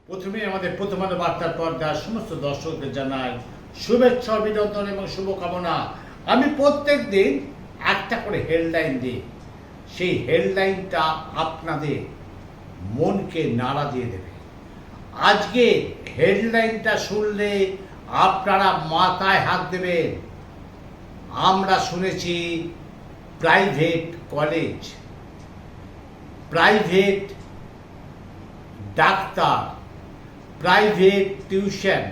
প্রথমে আমাদের প্রথম আলো বার্তার পর্দার সমস্ত দর্শকদের জানাই শুভেচ্ছা, অভিনন্দন এবং শুভকামনা। আমি প্রত্যেক দিন একটা করে হেডলাইন দিই, সেই হেডলাইনটা আপনাদের মনকে নাড়া দিয়ে দেবে। আজকে হেডলাইনটা শুনলে আপনারা মাথায় হাত দেবেন। আমরা শুনেছি private college, private doctor, private tuition,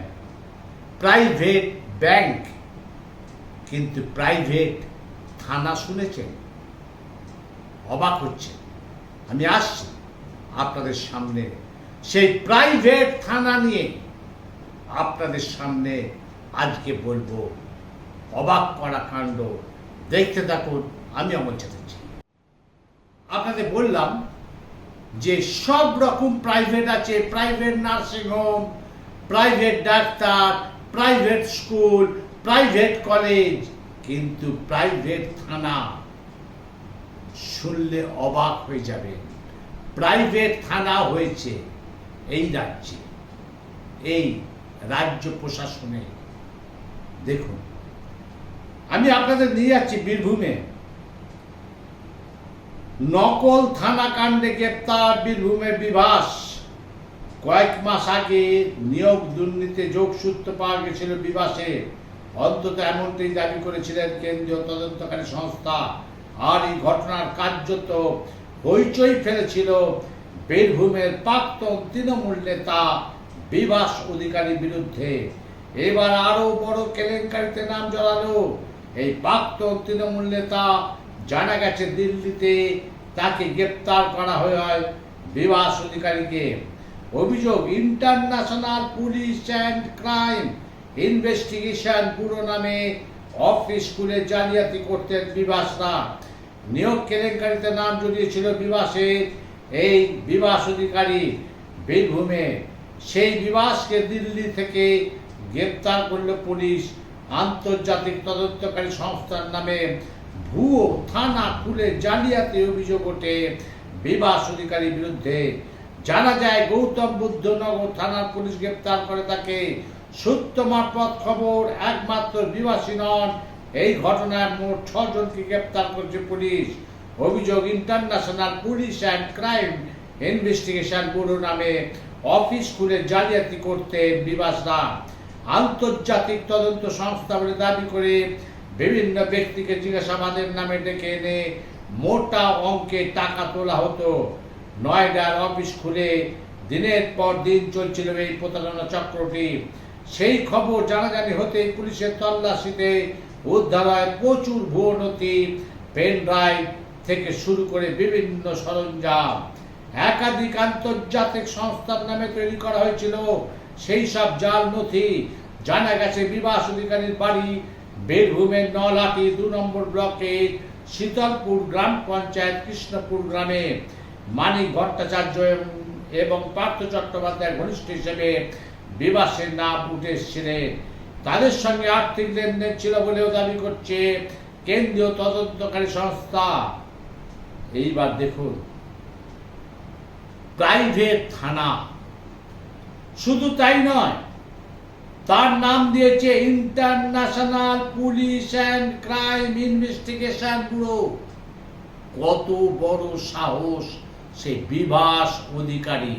private bank, কিন্তু প্রাইভেট থানা শুনেছেন? অবাক হচ্ছে। আমি আসছি আপনাদের সামনে সেই প্রাইভেট থানা নিয়ে, আপনাদের সামনে আজকে বলবো অবাক করা কাণ্ড। দেখতে থাকুন, আমি অমল চ্যাটার্জি। আপনাদের বললাম যে সব রকম প্রাইভেট আছে, private nursing home, private doctor, private school, private college, কিন্তু প্রাইভেট থানা শুনলে অবাক হয়ে যাবেন। প্রাইভেট থানা হয়েছে এই রাজ্যে, এই রাজ্য প্রশাসনে। দেখুন, আমি আপনাদের নিয়ে যাচ্ছি বীরভূমে। নকল থানা কাণ্ডে গ্রেপ্তার বীরভূমের বিভাস। কয়েক মাস আগে নিয়োগ দুর্নীতিতে যোগসূত্র পাওয়া গেছিল বিভাসে, অন্তত এমনটাই দাবি করেছিলেন কেন্দ্রীয় তদন্তকারী সংস্থা। আর এই ঘটনার কার্যত হইচই ফেলেছিল বীরভূমের প্রাক্তন তৃণমূল নেতা বিভাস অধিকারীর বিরুদ্ধে। এবার আরো বড় কেলেঙ্কারিতে নাম জড়ালো এই প্রাক্তন তৃণমূল নেতা। জানা গেছে দিল্লিতে তাকে গ্রেপ্তার করা হয় বিভাস অধিকারীকে। অভিযোগ, international police and crime investigation bureau নামে অফিস খুলে জালিয়াতি করতেন বিভাসরা। নিয়োগ কেলেঙ্কারিতে নাম জড়িয়েছিল বিভাসের। এই বিভাস অধিকারী বীরভূমে, সেই বিভাসকে দিল্লি থেকে গ্রেপ্তার করল পুলিশ। আন্তর্জাতিক তদন্তকারী সংস্থার নামে ভুয়ো থানা খুলে জালিয়াতি অভিযোগ ওঠে বিভাস অধিকারীর বিরুদ্ধে। জানা যায় গৌতম বুদ্ধ নগর থানার পুলিশ গ্রেপ্তার করে তাকে। সূত্র মারফত খবর, একমাত্র বিভাসী নন, এই ঘটনায় মোট 6 জনকে গ্রেপ্তার করেছে পুলিশ। অভিযোগ, international police and crime investigation bureau নামে অফিস খুলে জালিয়াতি করতে বিভাসরা। আন্তর্জাতিক তদন্ত সংস্থা বলে দাবি করে বিভিন্ন ব্যক্তিকে জিজ্ঞাসাবাদের নামে ডেকে এনে মোটা অঙ্কে টাকা তোলা হতো। নয়ডার অফিস খুলে দিনের পর দিন চলছিল এই প্রতারণা চক্রটি। সেই খবর জানাজানি হতে পুলিশের তল্লাশিতে উদ্ধার হয় প্রচুর ভুয়ো নথি, পেন ড্রাইভ থেকে শুরু করে বিভিন্ন সরঞ্জাম। একাধিক আন্তর্জাতিক সংস্থার নামে তৈরি করা হয়েছিল সেই সব জাল নথি। জানা গেছে বিভাস অধিকারীর বাড়ি বীরভূমের নলাটি 2 নম্বর ব্লকের শীতলপুর গ্রাম পঞ্চায়েত কৃষ্ণপুর গ্রামে। মানিক ভট্টাচার্য এবং পার্থ চট্টোপাধ্যায়ের ঘনিষ্ঠ হিসেবে বিভাসের নাম উঠে এসেছিলেন। তাদের সঙ্গে আর্থিক লেনদেন ছিল বলেও দাবি করছে কেন্দ্রীয় তদন্তকারী সংস্থা। এইবার দেখুন, প্রাইভেট থানা, শুধু তাই নয়, তার নাম দিয়েছে international police and crime investigation bureau. কত বড় সাহস সেই বিভাস অধিকারী!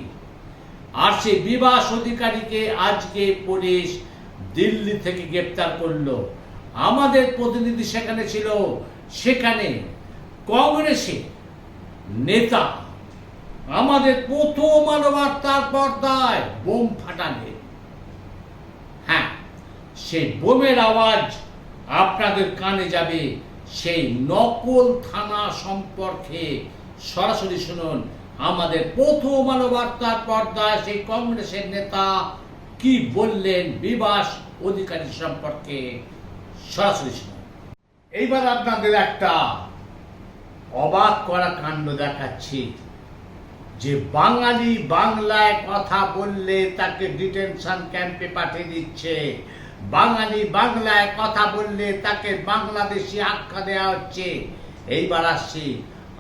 আর সেই বিভাস অধিকারীকে আজকে পুলিশ দিল্লি থেকে গ্রেপ্তার করলো। আমাদের প্রতিনিধি সেখানে ছিল। সেখানে কংগ্রেসের নেতা আমাদের প্রথম আলো বার্তার পর্দায় বোম ফাটালেন। হ্যাঁ, সেই বোমের আওয়াজ আপনাদের কানে যাবে। সেই নকল থানা সম্পর্কে সরাসরি শুনুন আমাদের প্রথম আলো বার্তার পর্দায় সেই কংগ্রেসের নেতা কি বললেন বিভাস অধিকারী সম্পর্কে। সরাসরি শুনুন। এইবার আপনাদের একটা অবাক করা কাণ্ড দেখাচ্ছি যে বাঙালি বাংলায় কথা বললে তাকে ডিটেনশন ক্যাম্পে পাঠিয়ে দিচ্ছে। বাঙালি বাংলায় কথা বললে তাকে বাংলাদেশি আখ্যা দেওয়া হচ্ছে। এইবার আসছি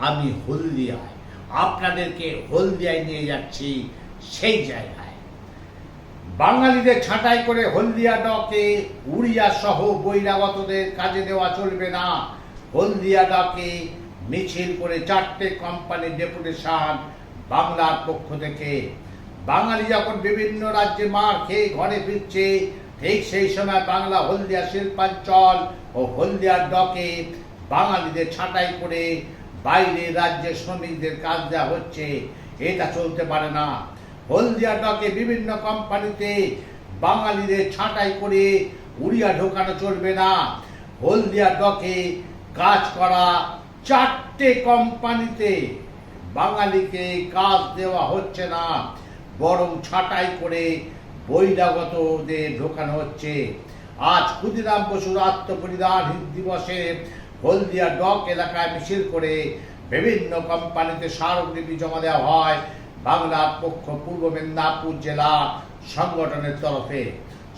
আমি হলদিয়ায়, আপনাদেরকে হলদিয়ায় নিয়ে যাচ্ছি সেই জায়গায়। বাঙালিদের ছাঁটাই করে হলদিয়া ডকে উড়িয়া সহ বহিরাগতদের কাজে দেওয়া চলবে না। হলদিয়া ডকে মিছিল করে 4টে কোম্পানির ডেপুটেশন বাংলার পক্ষ থেকে। বাঙালি যখন বিভিন্ন রাজ্যে মার খেয়ে ঘরে ফিরছে, ঠিক সেই সময় বাংলা হলদিয়া শিল্পাঞ্চল ও হলদিয়ার ডকে বাঙালিদের ছাঁটাই করে বাইরের রাজ্যের শ্রমিকদের কাজ দেওয়া হচ্ছে। এটা চলতে পারে না। হলদিয়া ডকে বিভিন্ন কোম্পানিতে বাঙালিদের ছাঁটাই করে উড়িয়া ঢোকানো চলবে না। হলদিয়া ডকে কাজ করা 4টে কোম্পানিতে বাঙালিকে কাজ দেওয়া হচ্ছে না, বরং ছাঁটাই করে বহিরাগতদের ঢোকানো হচ্ছে। আজ ক্ষুদিরাম বসুর আত্মবলিদান দিবসে হলদিয়া ডক এলাকায় মিছিল করে বিভিন্ন কোম্পানিতে স্মারকলিপি জমা দেওয়া হয় বাংলার পক্ষ পূর্ব মেদিনীপুর জেলা সংগঠনের তরফে।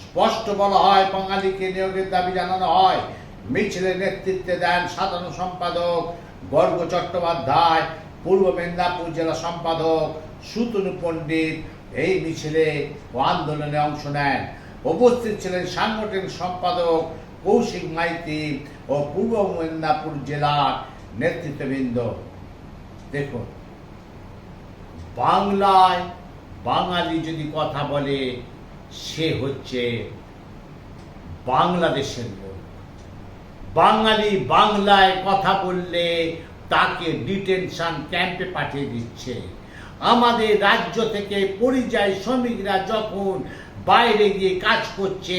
স্পষ্ট বলা হয়, বাঙালিকে নিয়োগের দাবি জানানো হয়। মিছিলের নেতৃত্বে দেন সাধারণ সম্পাদক গর্গ চট্টোপাধ্যায়, পূর্ব মেদিনীপুর জেলা সম্পাদক সুতনু পণ্ডিত এই মিছিলে ও আন্দোলনে অংশ নেন। উপস্থিত ছিলেন সাংগঠনিক সম্পাদক কৌশিক মাইতি ও পূর্ব মেদিনীপুর জেলার নেতৃত্ববৃন্দ। দেখুন, বাংলায় বাঙালি যদি কথা বলে, সে হচ্ছে বাংলাদেশের লোক। বাঙালি বাংলায় কথা বললে তাকে ডিটেনশন ক্যাম্পে পাঠিয়ে দিচ্ছে। আমাদের রাজ্য থেকে পরিযায়ী শ্রমিকরা যখন বাইরে গিয়ে কাজ করছে,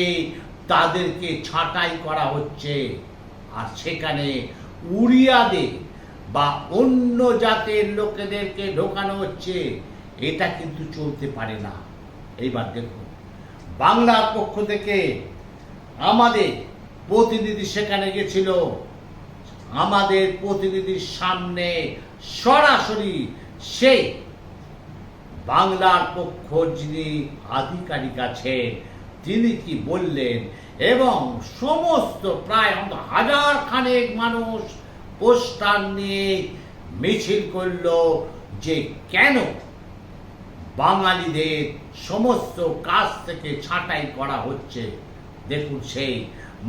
তাদেরকে ছাঁটাই করা হচ্ছে, আর সেখানে উড়িয়াদের বা অন্য জাতের লোকেদেরকে ঢোকানো হচ্ছে। এটা কিন্তু চলতে পারে না। এইবার দেখুন, বাংলার পক্ষ থেকে আমাদের প্রতিনিধি সেখানে গেছিল। আমাদের প্রতিনিধির সামনে সরাসরি সেই বাংলার পক্ষ যিনি আধিকারিক আছেন, তিনি কি বললেন, এবং সমস্ত প্রায় 1000 খানেক মানুষ পোস্টার নিয়ে মিছিল করল যে কেন বাঙালিদের সমস্ত কাজ থেকে ছাঁটাই করা হচ্ছে। দেখুন, সেই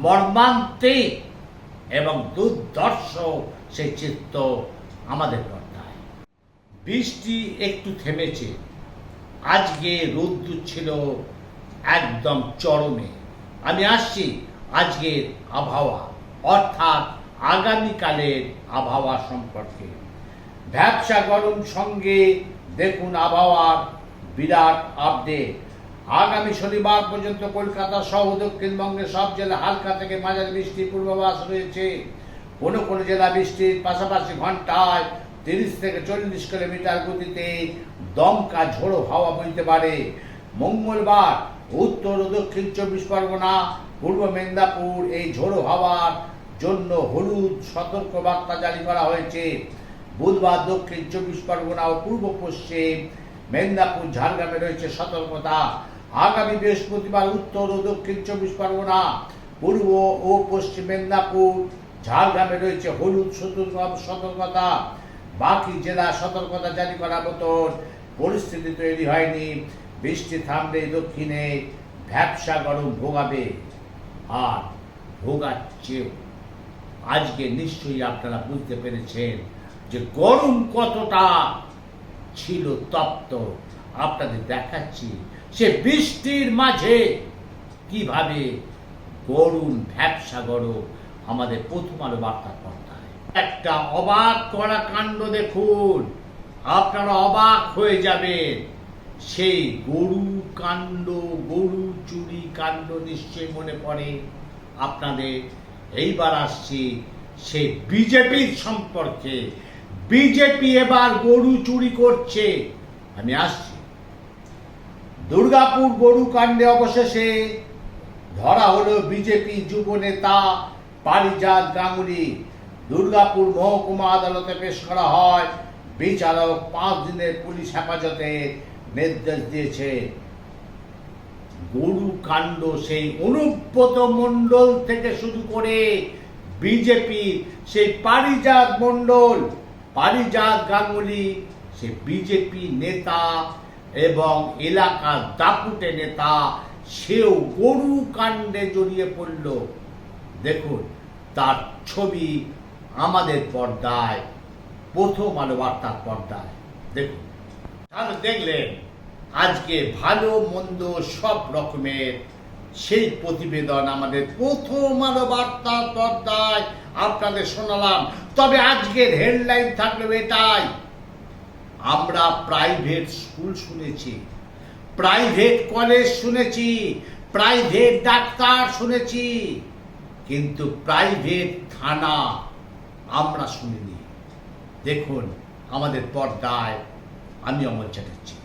মর্মান্তিক এবং দুর্ধর্ষ সেই চিত্র আমাদের পর্দায়। বৃষ্টি একটু থেমেছে। আজকে রোদ্দুর ছিল একদম চরমে। আমি আসছি আজকের আবহাওয়া, অর্থাৎ আগামীকালের আবহাওয়া সম্পর্কে। ভ্যাপসা গরম সঙ্গে দেখুন আবহাওয়ার বিরাট আপডেট। আগামী শনিবার পর্যন্ত কলকাতা সহ দক্ষিণবঙ্গের সব জেলায় হালকা থেকে মাঝারি বৃষ্টির পূর্বাভাস রয়েছে। কোনো কোনো জেলা বৃষ্টির পাশাপাশি ঘন্টায় 30 থেকে 40 কিলোমিটার গতিতে দমকা ঝোড়ো হাওয়া বইতে পারে। মঙ্গলবার উত্তর ও দক্ষিণ 24 পরগনা, পূর্ব মেদিনীপুর এই ঝোড়ো হাওয়ার জন্য হলুদ সতর্ক বার্তা জারি করা হয়েছে। বুধবার দক্ষিণ 24 পরগনা ও পূর্ব পশ্চিম মেদিনীপুর ঝাড়গ্রামে রয়েছে সতর্কতা। আগামী বৃহস্পতিবার উত্তর ও দক্ষিণ 24 পরগনা, পূর্ব ও পশ্চিম মেদিনীপুর ঝাড়গ্রামে রয়েছে হলুদ সতর্কতা। বাকি জেলা সতর্কতা জারি করার মতন পরিস্থিতি তৈরি হয়নি। বৃষ্টি থামলে দক্ষিণে ভ্যাপসা গরম ভোগাবে, আর ভোগাচ্ছেও। আজকে নিশ্চয়ই আপনারা বুঝতে পেরেছেন যে গরম কতটা ছিল তপ্ত। আপনাদের দেখাচ্ছি সে বৃষ্টির মাঝে কিভাবে গরম ভ্যাপসা গরম আমাদের প্রথম আলো বার্তা পর্দায়। একটা অবাক করা কাণ্ড দেখুন, আপনারা অবাক হয়ে যাবেন। সেই গরু কাণ্ড, গরু চুরি কাণ্ড নিশ্চয়ই মনে পড়ে আপনাদের। এইবার আসছি সে বিজেপির সম্পর্কে। বিজেপি এবার গরু চুরি করছে। আমি আসছি। দুর্গাপুর গরু কাণ্ডে অবশেষে ধরা হলো বিজেপি যুব নেতা পারিজাত গাঙ্গুলি। দুর্গাপুর মহকুমা আদালতে পেশ করা হয়। বিচারক 5 দিনের পুলিশ হেফাজতে নির্দেশ দিয়েছে। গরু কাণ্ড সেই অনুব্রত মণ্ডল থেকে শুরু করে বিজেপি সেই পারিজাত মণ্ডল, পারিজাত গাঙ্গুলি, সে বিজেপি নেতা, এবং এলাকার দাপুটে নেতা সেও গরু কাণ্ডে জড়িয়ে পড়ল। দেখুন তার ছবি আমাদের পর্দায়, প্রথম আলো বার্তার পর্দায়। দেখুন, তাহলে দেখলেন আজকে ভালো মন্দ সব রকমের সেই প্রতিবেদন আমাদের প্রথম আলো বার্তার পর্দায় আপনাদের শোনালাম। তবে আজকের হেডলাইন থাকলো এটাই, আমরা প্রাইভেট স্কুল শুনেছি, প্রাইভেট কলেজ শুনেছি, প্রাইভেট ডাক্তার শুনেছি, কিন্তু প্রাইভেট থানা আমরা শুনিনি। দেখুন আমাদের পর্দায়, আমি অমল চ্যাটার্জি।